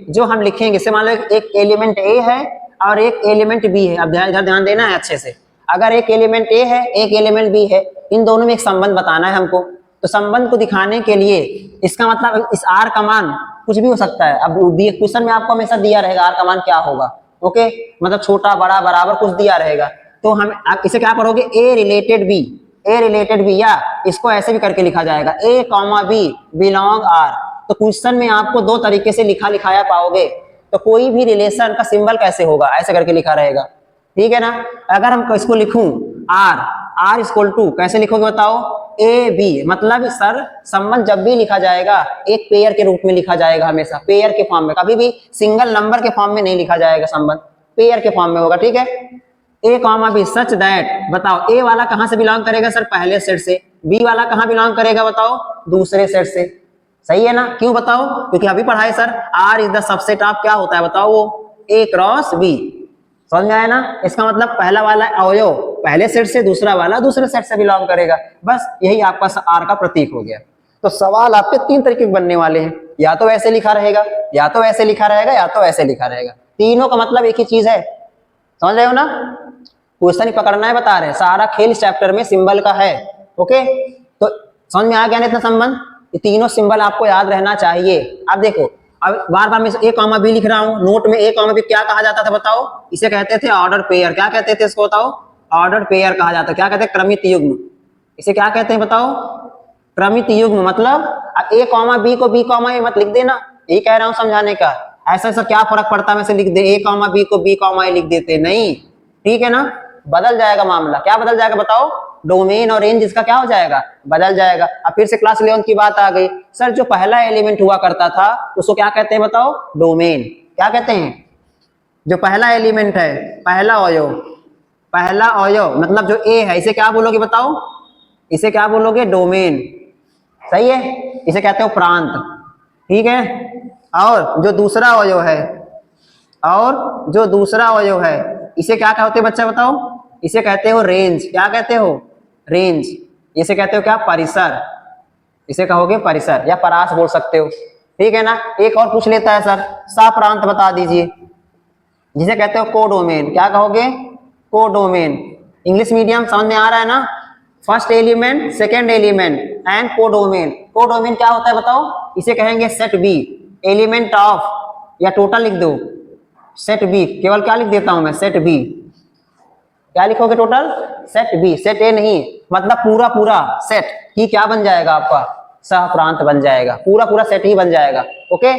जो हम लिखेंगे, जैसे मान लो एक एलिमेंट ए है और एक एलिमेंट बी है। अब इधर ध्यान देना है अच्छे से। अगर एक एलिमेंट ए है, एक एलिमेंट बी है, इन दोनों में एक संबंध बताना है हमको। तो संबंध को दिखाने के लिए इसका मतलब इस आर का मान कुछ भी हो सकता है। अब क्वेश्चन में आपको हमेशा दिया रहेगा आर का मान क्या होगा। ओके, मतलब छोटा बड़ा बराबर कुछ दिया रहेगा। तो हम आप इसे क्या पढ़ोगे, ए रिलेटेड बी, ए रिलेटेड बी, या इसको ऐसे भी करके लिखा जाएगा ए कॉमा बी बिलोंग आर। तो क्वेश्चन में आपको दो तरीके से लिखाया पाओगे। तो कोई भी रिलेशन का सिंबल कैसे होगा, ऐसे करके लिखा रहेगा, ठीक है ना। अगर हम इसको लिखूं आर, आर इक्वल टू कैसे लिखोगे बताओ, ए बी, मतलब सर संबंध जब भी लिखा जाएगा एक पेयर के रूप में लिखा जाएगा, हमेशा पेयर के फॉर्म में, कभी भी सिंगल नंबर के फॉर्म में नहीं लिखा जाएगा, संबंध पेयर के फॉर्म में होगा, ठीक है। ए कॉमा बी सच दैट, बताओ ए वाला कहां से बिलोंग करेगा सर, पहले सेट से। बी वाला कहां बिलोंग करेगा बताओ, दूसरे सेट से। सही है ना, क्यों बताओ, क्योंकि अभी पढ़ाए sir R is the subset of क्या होता है बताओ, वो ए क्रॉस बी। समझ में आया ना। इसका मतलब पहला वाला अवयव पहले सेट से, दूसरा वाला दूसरे सेट से बिलोंग करेगा। बस यही आपका आर का प्रतीक हो गया। तो सवाल आपके तीन तरीके के बनने वाले हैं, या तो ऐसे लिखा रहेगा, या तो ऐसे लिखा रहेगा, या तो ऐसे लिखा रहेगा। तीनों का मतलब एक ही चीज है, समझ रहे हो ना। क्वेश्चन पकड़ना है, बता रहे हैं, सारा खेल इस चैप्टर में सिंबल का है। ओके, तो समझ में आ गया ना इतना संबंध। ये तीनों सिंबल आपको याद रहना चाहिए। अब देखो, अब बार बार मैं ए कॉमा बी लिख रहा हूँ, नोट में ए कॉमा बी क्या कहा जाता था बताओ, इसे कहते थे ऑर्डर पेयर। क्या कहते थे इसको बताओ, ऑर्डर पेयर कहा जाता है। क्या कहते हैं, क्रमित युग्म। इसे क्या कहते हैं बताओ, क्रमित युग्म। मतलब अब ए कॉमा बी को बी कॉमा ए मत लिख देना, यही कह रहा हूँ समझाने का। ऐसा ऐसा क्या फर्क पड़ता है, वैसे लिख दे, ए कॉमा बी को बी कॉमा ए लिख देते, नहीं, ठीक है ना। बदल जाएगा मामला, क्या बदल जाएगा बताओ, डोमेन और रेंज इसका क्या हो जाएगा, बदल जाएगा। अब फिर से क्लास 11 की बात आ गई, सर जो पहला एलिमेंट हुआ करता था उसको क्या कहते हैं बताओ, डोमेन। क्या कहते हैं, जो पहला एलिमेंट है, पहला अवयव, पहला अवयव मतलब जो ए है, इसे क्या बोलोगे बताओ, इसे क्या बोलोगे, डोमेन। सही है, इसे कहते हो प्रांत, ठीक है। और जो दूसरा अवयव है, और जो दूसरा अवयव है, इसे क्या कहते हो बच्चा बताओ, इसे कहते हो रेंज। क्या कहते हो, रेंज। इसे कहते हो क्या, परिसर। इसे कहोगे परिसर या परास बोल सकते हो, ठीक है ना। एक और पूछ लेता है सर, सप्रांत बता दीजिए, जिसे कहते हो कोडोमेन। क्या कहोगे, कोडोमेन। इंग्लिश मीडियम समझ में आ रहा है ना। First element, second element and codomain. Codomain क्या होता है बताओ, इसे कहेंगे सेट बी, एलिमेंट ऑफ, या टोटल लिख दो सेट बी। केवल क्या लिख देता हूं मैं, सेट बी। क्या लिखोगे, total set B, set A नहीं, मतलब पूरा पूरा सेट ही क्या बन जाएगा आपका, सह प्रांत बन जाएगा, पूरा पूरा सेट ही बन जाएगा। ओके,